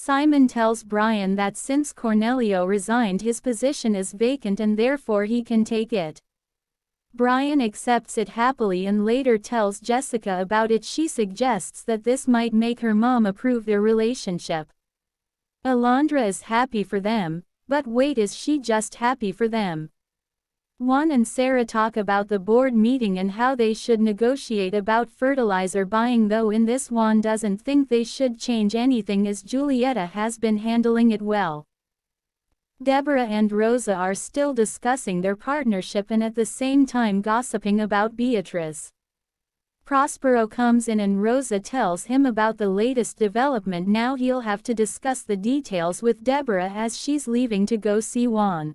Simon tells Brian that since Cornelio resigned, his position is vacant and therefore he can take it. Brian accepts it happily and later tells Jessica about it. She suggests that this might make her mom approve their relationship. Alondra is happy for them, but wait, is she just happy for them? Juan and Sarah talk about the board meeting and how they should negotiate about fertilizer buying, though in this Juan doesn't think they should change anything as Julieta has been handling it well. Deborah and Rosa are still discussing their partnership and at the same time gossiping about Beatrice. Prospero comes in and Rosa tells him about the latest development. Now he'll have to discuss the details with Deborah as she's leaving to go see Juan.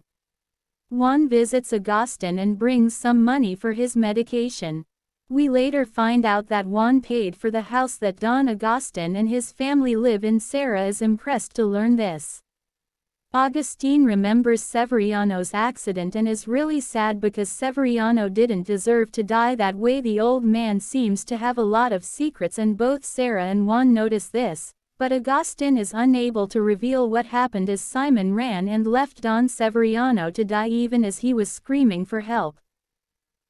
Juan visits Agustin and brings some money for his medication. We later find out that Juan paid for the house that Don Agustin and his family live in. Sarah is impressed to learn this. Agustin remembers Severiano's accident and is really sad because Severiano didn't deserve to die that way. The old man seems to have a lot of secrets and both Sarah and Juan notice this, but Agustin is unable to reveal what happened as Simon ran and left Don Severiano to die even as he was screaming for help.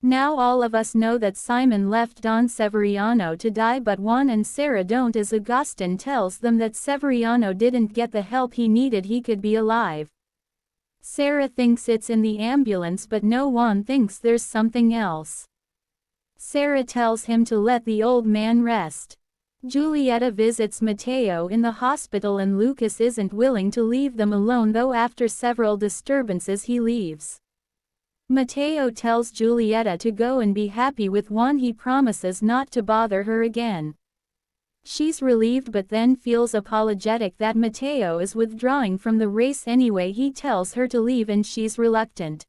Now all of us know that Simon left Don Severiano to die, but Juan and Sarah don't, as Agustin tells them that Severiano didn't get the help he needed. He could be alive. Sarah thinks it's in the ambulance, but no, Juan thinks there's something else. Sarah tells him to let the old man rest. Julieta visits Mateo in the hospital and Lucas isn't willing to leave them alone, though after several disturbances he leaves. Mateo tells Julieta to go and be happy with Juan. He promises not to bother her again. She's relieved but then feels apologetic that Mateo is withdrawing from the race anyway. He tells her to leave and she's reluctant.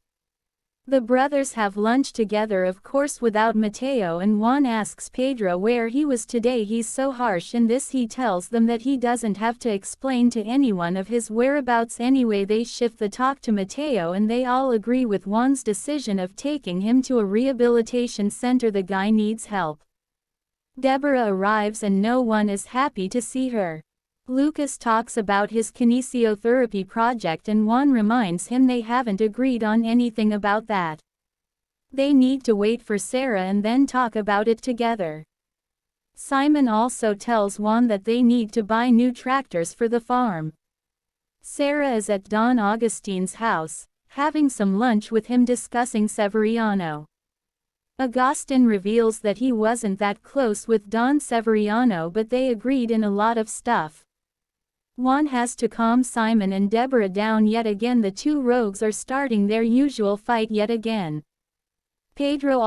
The brothers have lunch together, of course without Mateo, and Juan asks Pedro where he was today. He's so harsh in this. He tells them that he doesn't have to explain to anyone of his whereabouts anyway. They shift the talk to Mateo and they all agree with Juan's decision of taking him to a rehabilitation center. The guy needs help. Deborah arrives and no one is happy to see her. Lucas talks about his kinesiotherapy project and Juan reminds him they haven't agreed on anything about that. They need to wait for Sarah and then talk about it together. Simon also tells Juan that they need to buy new tractors for the farm. Sarah is at Don Agustin's house, having some lunch with him, discussing Severiano. Agustin reveals that he wasn't that close with Don Severiano, but they agreed in a lot of stuff. Juan has to calm Simon and Deborah down yet again. The two rogues are starting their usual fight yet again. Pedro